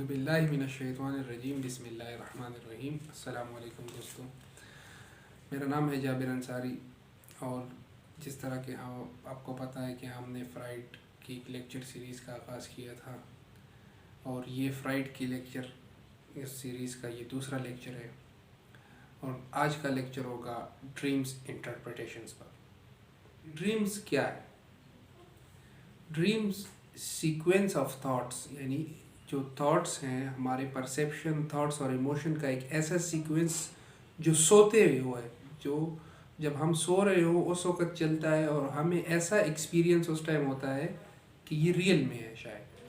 औज़ुबिल्लाहिमिनश्शैतानिर्रजीम बिस्मिल्लाहिर्रहमानिर्रहीम। अस्सलामु अलैकुम दोस्तों, मेरा नाम है जाबिर अंसारी। और जिस तरह के आपको पता है कि हमने फ़्राइड की एक लेक्चर सीरीज़ का आगाज़ किया था और ये फ़्राइड की लेक्चर इस सीरीज़ का ये दूसरा लेक्चर है। और आज का लेक्चर होगा ड्रीम्स इंटरप्रिटेशंस पर। ड्रीम्स क्या है? ड्रीम्स सीक्वेंस ऑफ थॉट्स, यानी जो थॉट्स हैं, हमारे परसेप्शन, थॉट्स और इमोशन का एक ऐसा सीक्वेंस जो सोते हुए है, जो जब हम सो रहे हो उस वक़्त चलता है और हमें ऐसा एक्सपीरियंस उस टाइम होता है कि ये रियल में है। शायद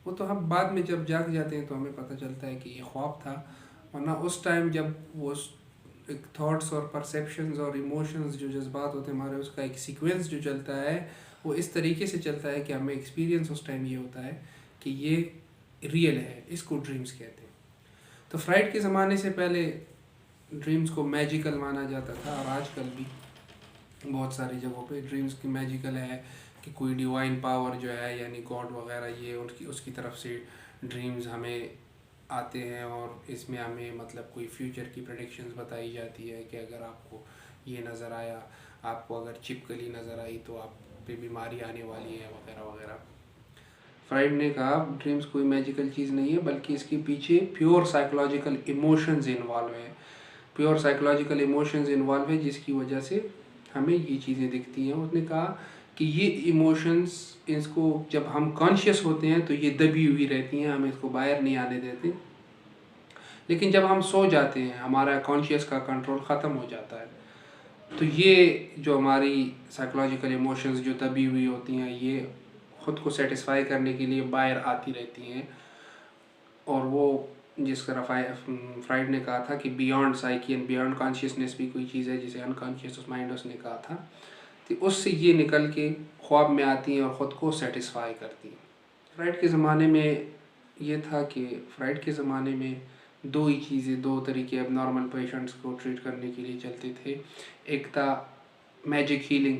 वो तो हम बाद में जब जाग जाते हैं तो हमें पता चलता है कि ये ख्वाब था, वरना उस टाइम जब वो एक थॉट्स और परसेप्शंस और इमोशंस, जो जज्बात होते हैं हमारे, उसका एक सीक्वेंस जो चलता है वो इस तरीके से चलता है कि हमें एक्सपीरियंस उस टाइम ये होता है कि ये रियल है। इसको ड्रीम्स कहते हैं। तो फ्राइड के ज़माने से पहले ड्रीम्स को मैजिकल माना जाता था और आजकल भी बहुत सारी जगहों पे ड्रीम्स की मैजिकल है कि कोई डिवाइन पावर जो है, यानी गॉड वगैरह, ये उसकी तरफ से ड्रीम्स हमें आते हैं और इसमें हमें मतलब कोई फ्यूचर की प्रेडिक्शंस बताई जाती है कि अगर आपको ये नज़र आया, आपको अगर छिपकली नज़र आई तो आप पे बीमारी आने वाली है वगैरह वगैरह। फ्राइड ने कहा ड्रीम्स कोई मैजिकल चीज़ नहीं है, बल्कि इसके पीछे प्योर साइकोलॉजिकल इमोशंस इन्वॉल्व हैं। प्योर साइकोलॉजिकल इमोशंस इन्वॉल्व है जिसकी वजह से हमें ये चीज़ें दिखती हैं। उसने कहा कि ये इमोशंस, इसको जब हम कॉन्शियस होते हैं तो ये दबी हुई रहती हैं, हम इसको बाहर नहीं आने देते। लेकिन जब हम सो जाते हैं, हमारा कॉन्शियस का कंट्रोल ख़त्म हो जाता है, तो ये जो हमारी साइकोलॉजिकल इमोशंस जो दबी हुई होती हैं, ये ख़ुद को सेटिस्फाई करने के लिए बाहर आती रहती हैं। और वो जिस तरह फ्राइड ने कहा था कि beyond psyche and beyond consciousness भी कोई चीज़ है जिसे अनकॉन्शियस माइंड उसने कहा था, तो उससे ये निकल के ख्वाब में आती हैं और ख़ुद को सेटिस्फाई करती हैं। फ्राइड के ज़माने में ये था कि फ्राइड के ज़माने में दो ही चीज़ें, दो तरीके अब नॉर्मल पेशेंट्स को ट्रीट करने के लिए चलते थे। एक था मैजिक हीलिंग।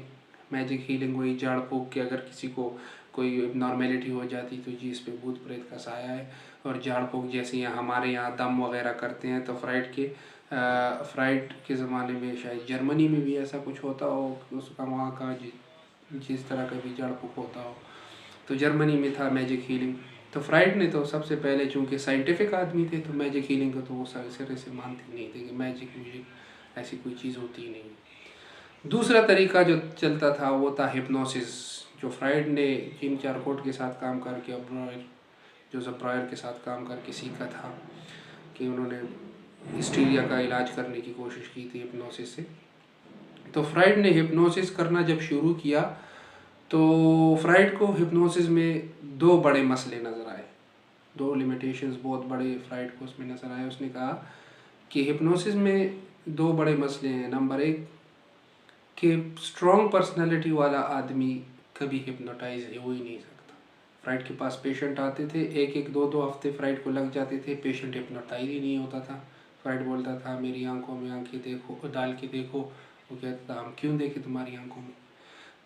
मैजिक हीलिंग वही झाड़ फूँक के अगर किसी को कोई नॉर्मेलिटी हो जाती तो जी इस पे भूत प्रेत का साया है। और झाड़ फूँक जैसे यहाँ हमारे यहाँ दम वगैरह करते हैं, तो फ्राइड के ज़माने में शायद जर्मनी में भी ऐसा कुछ होता हो, उसका वहाँ का जिस तरह का भी झाड़ फूँक होता हो, तो जर्मनी में था मैजिक हीलिंग। तो फ्राइड ने तो सबसे पहले, चूँकि साइंटिफिक आदमी थे, तो मैजिक हीलिंग को तो वो सिरे से मानते नहीं थे कि मैजिक ऐसी कोई चीज़ होती ही नहीं। दूसरा तरीका जो चलता था वो था हिप्नोसिस, जो फ्राइड ने जीन चारकोट के साथ काम करके, जोसेफ ब्रायर के साथ काम करके सीखा था कि उन्होंने हिस्टीरिया का इलाज करने की कोशिश की थी हिप्नोसिस से। तो फ्राइड ने हिप्नोसिस करना जब शुरू किया तो फ्राइड को हिप्नोसिस में दो बड़े मसले नज़र आए, दो लिमिटेशंस बहुत बड़े फ्राइड को उसमें नज़र आए। उसने कहा कि हिप्नोसिस में दो बड़े मसले हैं। नंबर एक कि स्ट्रॉन्ग पर्सनालिटी वाला आदमी कभी हिप्नोटाइज हो ही नहीं सकता। फ्राइड के पास पेशेंट आते थे, एक एक दो दो हफ्ते फ्राइड को लग जाते थे, पेशेंट हिप्नोटाइज ही नहीं होता था। फ्राइड बोलता था मेरी आंखों में आंखें देखो, डाल के देखो। वो कहता था हम क्यों देखें तुम्हारी आंखों में।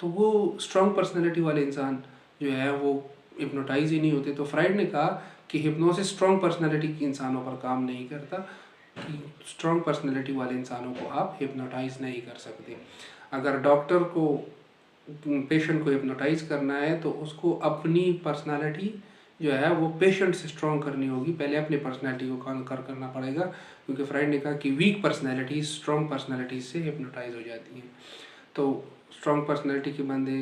तो वो स्ट्रॉन्ग पर्सनैलिटी वाले इंसान जो है वो हिप्नोटाइज ही नहीं होते। तो फ्राइड ने कहा कि हिप्नोसिस स्ट्रॉन्ग पर्सनैलिटी के इंसानों पर काम नहीं करता, कि स्ट्रॉन्ग पर्सनैलिटी वाले इंसानों को आप हिप्नोटाइज नहीं कर सकते। अगर डॉक्टर को पेशेंट को हिप्नोटाइज करना है तो उसको अपनी पर्सनालिटी जो है वो पेशेंट से स्ट्रॉन्ग करनी होगी, पहले अपनी पर्सनालिटी को कॉन्कर करना पड़ेगा। क्योंकि फ्राइड ने कहा कि वीक पर्सनालिटी स्ट्रॉन्ग पर्सनालिटी से हिप्नोटाइज हो जाती हैं, तो स्ट्रॉन्ग पर्सनालिटी के बंदे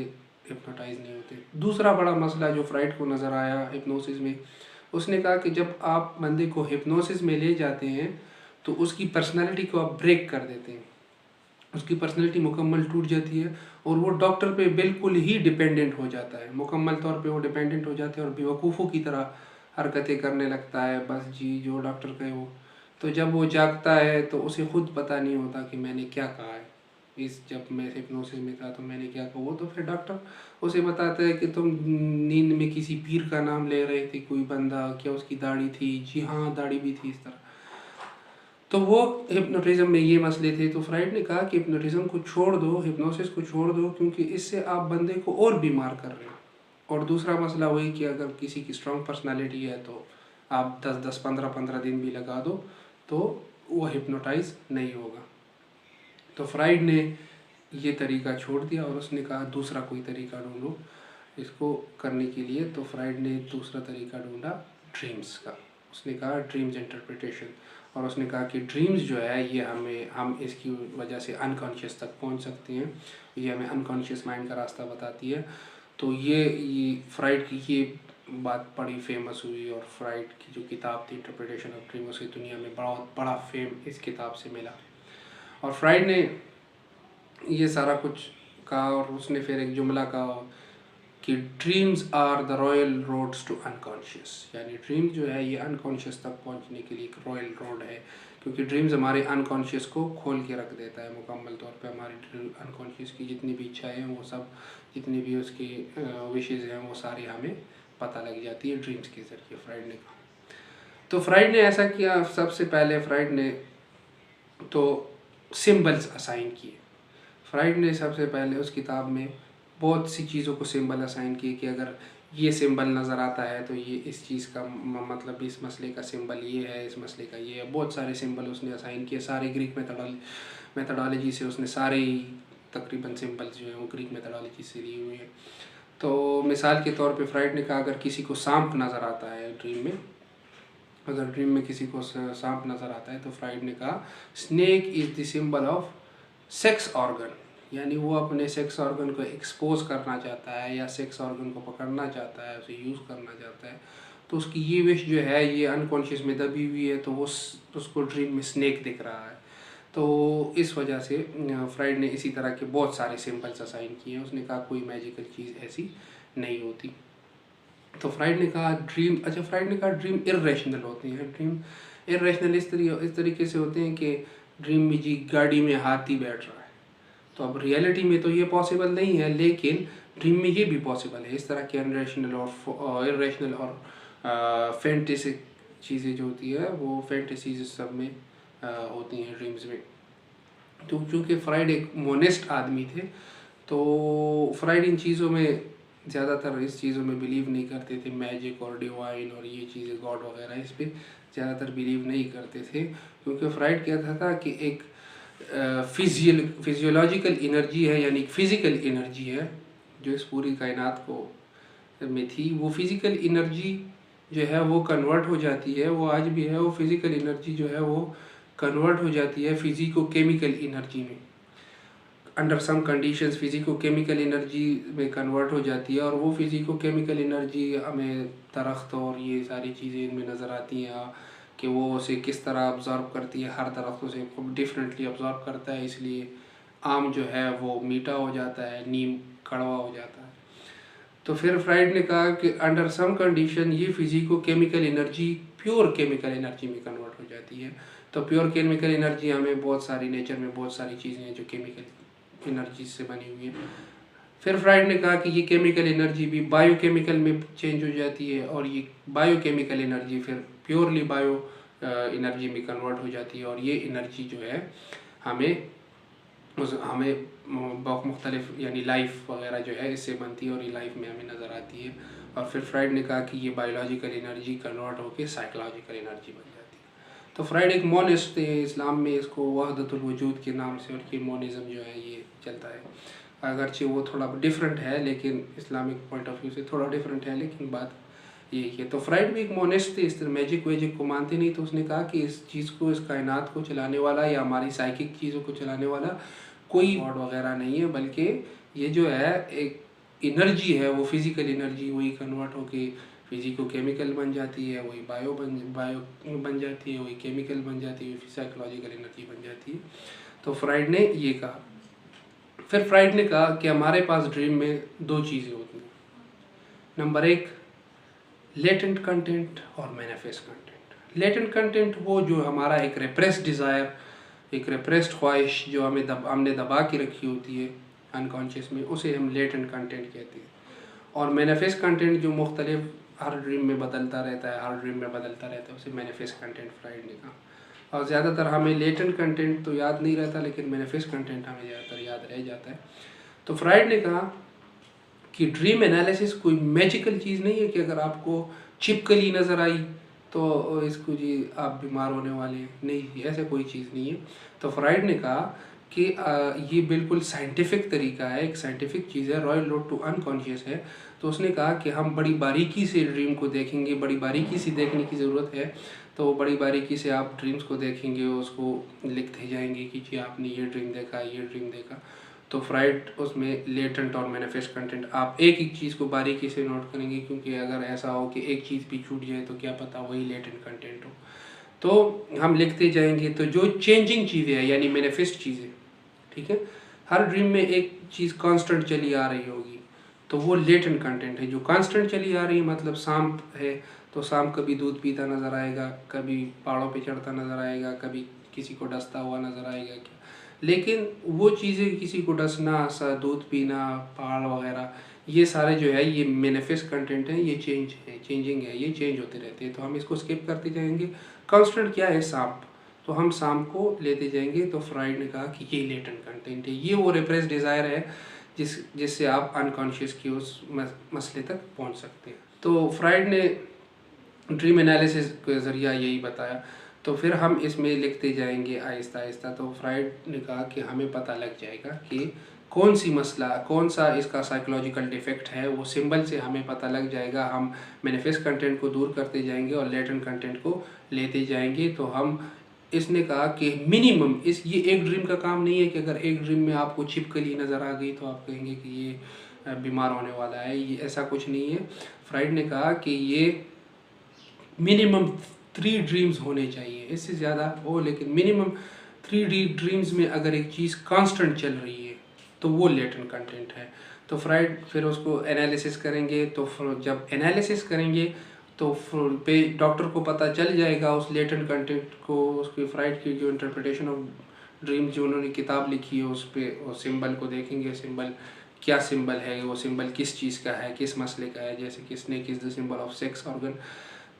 हिप्नोटाइज नहीं होते। दूसरा बड़ा मसला जो फ्राइड को नज़र आया हिप्नोसिस में, उसने कहा कि जब आप बंदे को हिप्नोसिस में ले जाते हैं तो उसकी पर्सनालिटी को आप ब्रेक कर देते हैं, उसकी पर्सनालिटी मुकम्मल टूट जाती है और वो डॉक्टर पे बिल्कुल ही डिपेंडेंट हो जाता है। मुकम्मल तौर पे वो डिपेंडेंट हो जाते हैं और बेवकूफ़ों की तरह हरकतें करने लगता है, बस जी जो डॉक्टर कहे वो। तो जब वो जागता है तो उसे खुद पता नहीं होता कि मैंने क्या कहा है, जब मैं हिप्नोसिस में था तो मैंने क्या कहा। वो तो फिर डॉक्टर उसे बताता है कि तुम नींद में किसी पीर का नाम ले रहे थे, कोई बंदा, क्या उसकी दाढ़ी थी, जी हाँ दाढ़ी भी थी, इस तरह। तो वो हिप्नोटिज्म में ये मसले थे। तो फ्राइड ने कहा कि हिप्नोटिज्म को छोड़ दो, हिप्नोसिस को छोड़ दो, क्योंकि इससे आप बंदे को और बीमार कर रहे हो। और दूसरा मसला वही कि अगर किसी की स्ट्रॉन्ग पर्सनालिटी है तो आप 10-10, 15-15 दिन भी लगा दो तो वो हिप्नोटाइज नहीं होगा। तो फ्राइड ने ये तरीका छोड़ दिया और उसने कहा दूसरा कोई तरीका ढूंढो इसको करने के लिए। तो फ्राइड ने दूसरा तरीका ढूंढा ड्रीम्स का। उसने कहा ड्रीम्स इंटरप्रिटेशन, और उसने कहा कि ड्रीम्स जो है ये हम इसकी वजह से अनकॉन्शियस तक पहुंच सकते हैं, ये हमें अनकॉन्शियस माइंड का रास्ता बताती है। तो ये फ्राइड की ये बात बड़ी फेमस हुई, और फ्राइड की जो किताब थी इंटरप्रिटेशन ऑफ ड्रीम, उसे दुनिया में बहुत बड़ा फेम इस किताब से मिला। और फ्राइड ने ये सारा कुछ कहा और उसने फिर एक जुमला कहा कि dreams are the royal roads to unconscious, यानी ड्रीम जो है ये अनकॉन्शियस तक पहुंचने के लिए एक रॉयल रोड है, क्योंकि ड्रीम्स हमारे अनकॉन्शियस को खोल के रख देता है मुकम्मल तौर पे। हमारे अनकॉन्शियस की जितनी भी इच्छाएं हैं वो सब, जितनी भी उसकी विशेज़ हैं वो सारी हमें पता लग जाती है ड्रीम्स के ज़रिए, फ्राइड ने कहा। तो फ्राइड ने ऐसा किया, सबसे पहले फ्राइड ने तो सिंबल्स असाइन किए। फ्राइड ने सबसे पहले उस किताब में बहुत सी चीज़ों को सिंबल असाइन किए कि अगर ये सिंबल नज़र आता है तो ये इस चीज़ का मतलब इस मसले का सिंबल ये है, इस मसले का ये है। बहुत सारे सिंबल उसने असाइन किए, सारे ग्रीक मेथडोलॉजी से उसने सारे ही तकरीबन सिंबल्स जो हैं वो ग्रीक मेथडोलॉजी से लिए हुए हैं। तो मिसाल के तौर पे फ्राइड ने कहा अगर किसी को सांप नज़र आता है ड्रीम में, अगर ड्रीम में किसी को सांप नज़र आता है तो फ्राइड ने कहा snake is the symbol of sex organ, यानी वो अपने सेक्स ऑर्गन को एक्सपोज करना चाहता है या सेक्स ऑर्गन को पकड़ना चाहता है, उसे यूज़ करना चाहता है। तो उसकी ये विश जो है ये अनकॉन्शियस में दबी हुई है, तो वो उसको ड्रीम में स्नेक दिख रहा है। तो इस वजह से फ्राइड ने इसी तरह के बहुत सारे सिंबल्स असाइन किए हैं। उसने कहा कोई मैजिकल चीज़ ऐसी नहीं होती। तो फ्राइड ने कहा फ्राइड ने कहा ड्रीम इर्रेशनल होते हैं। ड्रीम इर्रेशनल इस तरीके से होते हैं कि ड्रीम में जी गाड़ी में हाथी बैठ रहा है, तो अब रियलिटी में तो ये पॉसिबल नहीं है, लेकिन ड्रीम में ये भी पॉसिबल है। इस तरह के अनरेशनल और इर्रेशनल और फैंटेसिक चीज़ें जो होती है वो फैंटेसीज सब में होती हैं ड्रीम्स में। तो चूँकि फ्राइड एक मोनिस्ट आदमी थे, तो फ्राइड इन चीज़ों में ज़्यादातर इस चीज़ों में बिलीव नहीं करते थे, मैजिक और डिवाइन और ये चीज़ें गॉड वगैरह इस पर ज़्यादातर बिलीव नहीं करते थे, क्योंकि फ्राइड कहता था कि एक फिजियोलॉजिकल एनर्जी है, यानी फिज़िकल एनर्जी है जो इस पूरी कायनात को में थी। वो फिज़िकल एनर्जी जो है वो कन्वर्ट हो जाती है, वो आज भी है, वो फिज़िकल एनर्जी जो है वो कन्वर्ट हो जाती है फिजिको केमिकल एनर्जी में। Under some conditions physico chemical energy में कन्वर्ट हो जाती है, और वो फिजिको केमिकल एनर्जी हमें दरख्त और ये सारी चीज़ें इनमें नज़र आती हैं कि वो उसे किस तरह ऑब्ज़र्व करती है। हर दरख्त उसे डिफरेंटली ऑब्ज़र्व करता है, इसलिए आम जो है वो मीठा हो जाता है, नीम कड़वा हो जाता है। तो फिर फ्राइड ने कहा कि अंडर सम कंडीशन ये physico chemical energy pure chemical energy में कन्वर्ट हो जाती है। तो प्योर केमिकल एनर्जी हमें बहुत सारी नेचर में बहुत सारी चीज़ें हैं जो केमिकल एनर्जी से बनी हुई है। फिर फ्राइड ने कहा कि ये केमिकल एनर्जी भी बायोकेमिकल में चेंज हो जाती है, और ये बायोकेमिकल एनर्जी फिर प्योरली बायो एनर्जी में कन्वर्ट हो जाती है, और ये एनर्जी जो है हमें मुख्तलिफ यानी लाइफ वगैरह जो है इससे बनती है, और ये लाइफ में हमें नज़र आती है। और फिर फ्राइड ने कहा कि ये बायोलॉजिकल एनर्जी कन्वर्ट होकर साइकोलॉजिकल एनर्जी बन जाती है। तो फ्राइड एक मोनिस्ट थे, इस्लाम में इसको वहदतुल वजूद के नाम से और ये मोनिज़म जो है ये चलता है। अगरचे वो थोड़ा डिफरेंट है, लेकिन इस्लामिक पॉइंट ऑफ व्यू से थोड़ा डिफरेंट है, लेकिन बात यही है। तो फ्राइड भी एक मोनिस्ट थे, इस तरह मैजिक वैजिक को मानते नहीं। तो उसने कहा कि इस चीज़ को, इस कायनात को चलाने वाला या हमारी साइकिक चीज़ों को चलाने वाला कोई गॉड वगैरह नहीं है, बल्कि ये जो है एक एनर्जी है, वो फिज़िकल एनर्जी वही कन्वर्ट होके फिजिको केमिकल बन जाती है, वही बायो बन जाती है, वही केमिकल बन जाती है, साइकोलॉजिकल एनर्जी बन जाती है। तो फ्राइड ने ये कहा। फिर फ्राइड ने कहा कि हमारे पास ड्रीम में दो चीज़ें होती हैं, नंबर एक लेटेंट कंटेंट और मैनिफेस्ट कंटेंट। लेटेंट कंटेंट वो जो हमारा एक रेप्रेस्ड डिज़ायर, एक रेप्रेस्ड ख्वाहिश जो हमने दबा के रखी होती है अनकॉन्शियस में, उसे हम लेटेंट कंटेंट कहते हैं। और मैनिफेस्ट कंटेंट जो मुख्तलिफ हर ड्रीम में बदलता रहता है, उसे मैनिफेस्ट कंटेंट फ्राइड ने कहा। और ज़्यादातर हमें लेटेंट कंटेंट तो याद नहीं रहता, लेकिन मैनिफेस्ट कंटेंट हमें ज़्यादातर याद रह जाता है। तो फ्राइड ने कहा कि ड्रीम एनालिसिस कोई मैजिकल चीज़ नहीं है कि अगर आपको छिपकली नज़र आई तो इसको जी आप बीमार होने वाले हैं, नहीं जी, ऐसा कोई चीज़ नहीं है। तो फ्राइड ने कहा कि ये बिल्कुल साइंटिफिक तरीका है, एक साइंटिफिक चीज़ है, रॉयल रोड टू अनकॉन्शियस है। तो उसने कहा कि हम बड़ी बारीकी से ड्रीम को देखेंगे, बड़ी बारीकी से देखने की ज़रूरत है। तो बड़ी बारीकी से आप ड्रीम्स को देखेंगे, उसको लिखते जाएंगे कि जी आपने ये ड्रीम देखा, ये ड्रीम देखा। तो फ्राइड उसमें लेटेंट और मैनिफेस्ट कंटेंट, आप एक एक चीज़ को बारीकी से नोट करेंगे, क्योंकि अगर ऐसा हो कि एक चीज़ भी छूट जाए तो क्या पता वही लेटेंट कंटेंट हो। तो हम लिखते जाएंगे, तो जो चेंजिंग चीज़ें हैं यानी मैनिफेस्ट चीज़ें, ठीक है, हर ड्रीम में एक चीज़ कांस्टेंट चली आ रही होगी, तो वो लेटेंट कंटेंट है। जो कांस्टेंट चली आ रही है मतलब सांप है, तो सांप कभी दूध पीता नज़र आएगा, कभी पहाड़ों पे चढ़ता नज़र आएगा, कभी किसी को डसता हुआ नज़र आएगा क्या। लेकिन वो चीज़ें, किसी को डसना, सा दूध पीना, पहाड़ वगैरह, ये सारे जो है ये मैनिफेस्ट कंटेंट है, ये चेंज है, चेंजिंग है, ये चेंज होते रहते हैं। तो हम इसको स्किप करते जाएंगे। कांस्टेंट क्या है? सांप। तो हम सांप को लेते जाएंगे। तो फ्राइड ने कहा कि ये लेटेंट कंटेंट है, ये वो रिप्रेस डिज़ायर है जिससे आप अनकॉन्शियस की उस मसले तक पहुंच सकते हैं। तो फ्राइड ने ड्रीम एनालिसिस के ज़रिया यही बताया। तो फिर हम इसमें लिखते जाएंगे आहिस्ता आहिस्ता। तो फ्राइड ने कहा कि हमें पता लग जाएगा कि कौन सी मसला, कौन सा इसका साइकोलॉजिकल डिफेक्ट है, वो सिंबल से हमें पता लग जाएगा। हम मैनिफेस्ट कंटेंट को दूर करते जाएंगे और लेटेंट कंटेंट को लेते जाएंगे। तो हम, इसने कहा कि मिनिमम ये एक ड्रीम का काम नहीं है कि अगर एक ड्रीम में आपको छिपकली नज़र आ गई तो आप कहेंगे कि ये बीमार होने वाला है, ये ऐसा कुछ नहीं है। फ्राइड ने कहा कि ये मिनिमम 3 ड्रीम्स होने चाहिए, इससे ज़्यादा हो, लेकिन मिनिमम 3 ड्रीम्स में अगर एक चीज़ कांस्टेंट चल रही है तो वो लेटेंट कंटेंट है। तो फ्राइड फिर उसको एनालिसिस करेंगे। तो जब एनालिसिस करेंगे तो पे डॉक्टर को पता चल जाएगा उस लेटेंट कंटेंट को, उसकी फ्राइड की जो इंटरप्रिटेशन ऑफ ड्रीम जो उन्होंने किताब लिखी है उस पर सिंबल को देखेंगे। सिंबल क्या सिंबल है, वो सिंबल किस चीज़ का है, किस मसले का है, जैसे किसने किस the symbol of sex organ,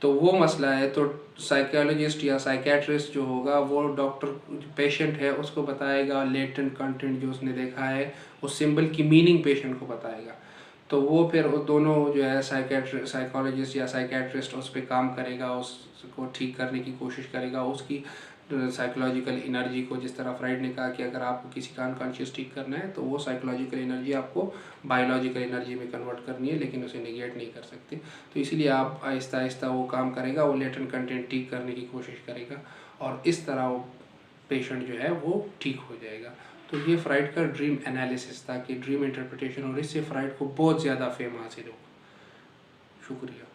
तो वो मसला है। तो साइकोलॉजिस्ट या साइकेट्रिस्ट जो होगा वो डॉक्टर पेशेंट है उसको बताएगा, लेटेंट कंटेंट जो उसने देखा है उस सिंबल की मीनिंग पेशेंट को बताएगा। तो वो फिर वो दोनों जो है साइकोलॉजिस्ट या साइकेट्रिस्ट उस पर काम करेगा, उसको ठीक करने की कोशिश करेगा, उसकी साइकोलॉजिकल एनर्जी को, जिस तरह फ्राइड ने कहा कि अगर आपको किसी का अनकॉन्शियस ठीक करना है तो वो साइकोलॉजिकल एनर्जी आपको बायोलॉजिकल एनर्जी में कन्वर्ट करनी है, लेकिन उसे निगेट नहीं कर सकते। तो इसलिए आप आहिस्ता आहिस्ता वो काम करेगा, वो लेटेंट कंटेंट ठीक करने की कोशिश करेगा और इस तरह वो पेशेंट जो है वो ठीक हो जाएगा। तो ये फ्राइड का ड्रीम एनालिसिस था कि ड्रीम इंटरप्रिटेशन, और इससे फ्राइड को बहुत ज़्यादा फेम हासिल हो। शुक्रिया।